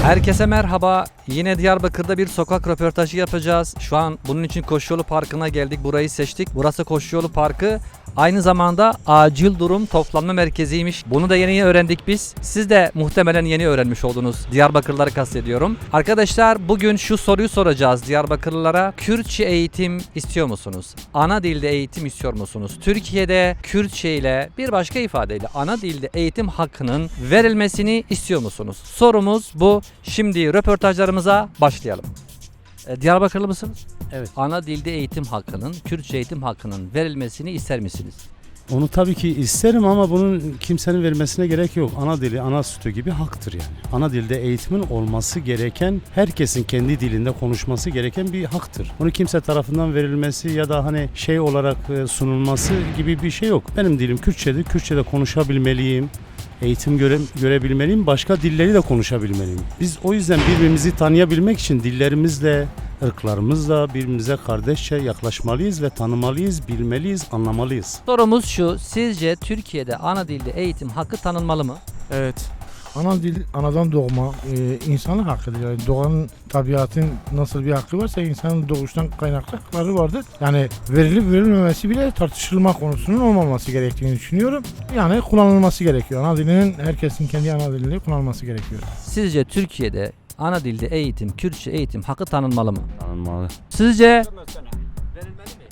Herkese merhaba. Yine Diyarbakır'da bir sokak röportajı yapacağız. Şu an bunun için Koşuyolu Parkı'na geldik. Burayı seçtik. Burası Koşuyolu Parkı. Aynı zamanda acil durum toplanma merkeziymiş. Bunu da yeni öğrendik biz. Siz de muhtemelen yeni öğrenmiş oldunuz. Diyarbakırlıları kastediyorum. Arkadaşlar bugün şu soruyu soracağız Diyarbakırlılara. Kürtçe eğitim istiyor musunuz? Ana dilde eğitim istiyor musunuz? Türkiye'de Kürtçe ile bir başka ifadeyle ana dilde eğitim hakkının verilmesini istiyor musunuz? Sorumuz bu. Şimdi röportajlarımıza başlayalım. Diyarbakırlı mısınız? Evet. Ana dilde eğitim hakkının, Kürtçe eğitim hakkının verilmesini ister misiniz? Onu tabii ki isterim ama bunun kimsenin vermesine gerek yok. Ana dili, ana sütü gibi haktır yani. Ana dilde eğitimin olması gereken, herkesin kendi dilinde konuşması gereken bir haktır. Bunu kimse tarafından verilmesi ya da hani şey olarak sunulması gibi bir şey yok. Benim dilim Kürtçedir. Kürtçe'de konuşabilmeliyim. Eğitim görebilmeliyim, başka dilleri de konuşabilmeliyim. Biz o yüzden birbirimizi tanıyabilmek için dillerimizle, ırklarımızla birbirimize kardeşçe yaklaşmalıyız ve tanımalıyız, bilmeliyiz, anlamalıyız. Sorumuz şu, sizce Türkiye'de ana dilde eğitim hakkı tanınmalı mı? Evet. Ana dil anadan doğma insanlık hakkıdır. Yani doğanın, tabiatın nasıl bir hakkı varsa insanın doğuştan kaynaklı hakları vardır. Yani verilip verilmemesi bile tartışılma konusunun olmaması gerektiğini düşünüyorum. Yani kullanılması gerekiyor. Ana dilinin herkesin kendi ana dilini kullanması gerekiyor. Sizce Türkiye'de ana dilde eğitim, Kürtçe eğitim hakkı tanınmalı mı? Tanınmalı. Sizce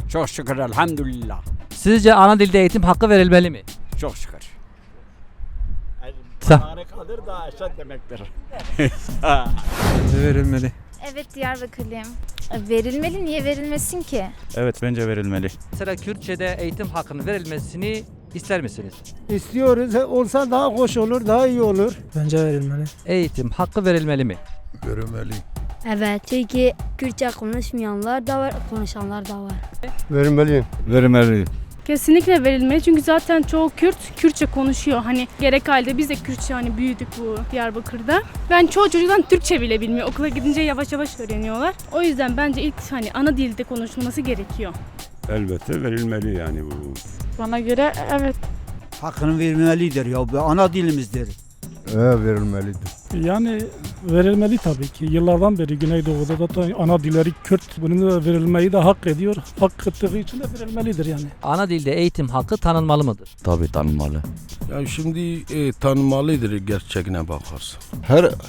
Çok şükür elhamdülillah. sizce ana dilde eğitim hakkı verilmeli mi? Çok şükür. Harikadır da aşağı demektir. Verilmeli. Evet, Diyarbakırlıyım. Verilmeli, niye verilmesin ki? Evet, bence verilmeli. Mesela Kürtçe'de eğitim hakkının verilmesini ister misiniz? İstiyoruz. Olsa daha hoş olur, daha iyi olur. Bence verilmeli. Eğitim hakkı verilmeli mi? Verilmeli. Evet, çünkü Kürtçe konuşmayanlar da var, konuşanlar da var. Verilmeli. Verilmeli. Kesinlikle verilmeli çünkü zaten çoğu Kürtçe konuşuyor. Hani gerek halde biz de Kürtçe büyüdük bu Diyarbakır'da. Ben çoğu çocuktan Türkçe bile bilmiyor. Okula gidince yavaş yavaş öğreniyorlar. O yüzden bence ilk ana dilde konuşulması gerekiyor. Elbette verilmeli yani bu. Bana göre evet. Hakkını vermelidir ya. Bu ana dilimizdir. Verilmelidir. Yani verilmeli tabii ki. Yıllardan beri Güneydoğu'da da ana dilleri Kürt. Bunun da verilmeyi de hak ediyor. Hak ettiği için de verilmelidir yani. Ana dilde eğitim hakkı tanınmalı mıdır? Tabii tanınmalı. Ya şimdi tanınmalıdır gerçekine bakarsan.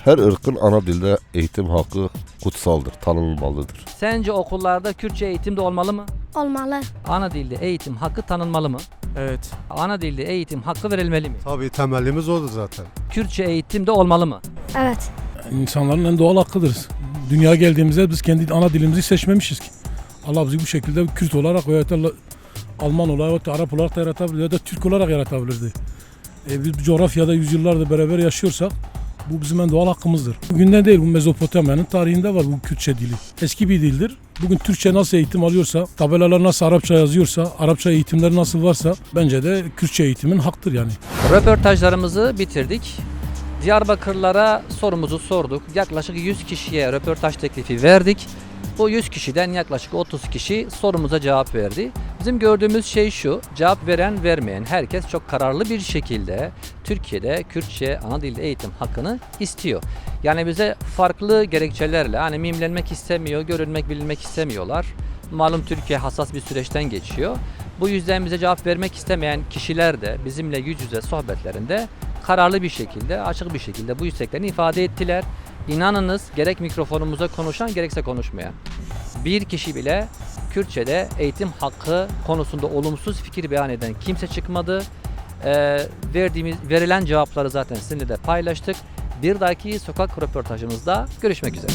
Her ırkın ana dilde eğitim hakkı kutsaldır, tanınmalıdır. Sence okullarda Kürtçe eğitim de olmalı mı? Olmalı. Ana dilde eğitim hakkı tanınmalı mı? Evet. Ana dilde eğitim hakkı verilmeli mi? Tabii temelimiz odur zaten. Kürtçe eğitim de olmalı mı? Evet. İnsanların en doğal hakkıdır. Dünyaya geldiğimizde biz kendi ana dilimizi seçmemişiz ki. Allah bizi bu şekilde Kürt olarak veya da Alman olarak, Arap olarak da yaratabilir ya da Türk olarak yaratabilirdi. Biz bu coğrafyada yüzyıllardır beraber yaşıyorsak bu bizim en doğal hakkımızdır. Bugünden değil, bu Mezopotamya'nın tarihinde var bu Kürtçe dili. Eski bir dildir. Bugün Türkçe nasıl eğitim alıyorsa, tabelalar nasıl Arapça yazıyorsa, Arapça eğitimleri nasıl varsa bence de Kürtçe eğitimin haktır yani. Röportajlarımızı bitirdik. Diyarbakırlara sorumuzu sorduk. Yaklaşık 100 kişiye röportaj teklifi verdik. Bu 100 kişiden yaklaşık 30 kişi sorumuza cevap verdi. Bizim gördüğümüz şey şu, cevap veren vermeyen herkes çok kararlı bir şekilde Türkiye'de Kürtçe ana dilde eğitim hakkını istiyor. Yani bize farklı gerekçelerle hani mimlenmek istemiyor, görünmek bilinmek istemiyorlar. Malum Türkiye hassas bir süreçten geçiyor. Bu yüzden bize cevap vermek istemeyen kişiler de bizimle yüz yüze sohbetlerinde kararlı bir şekilde, açık bir şekilde bu isteklerini ifade ettiler. İnanınız gerek mikrofonumuza konuşan gerekse konuşmayan bir kişi bile Kürtçe'de eğitim hakkı konusunda olumsuz fikir beyan eden kimse çıkmadı. Verilen cevapları zaten sizinle de paylaştık. Bir dahaki sokak röportajımızda görüşmek üzere.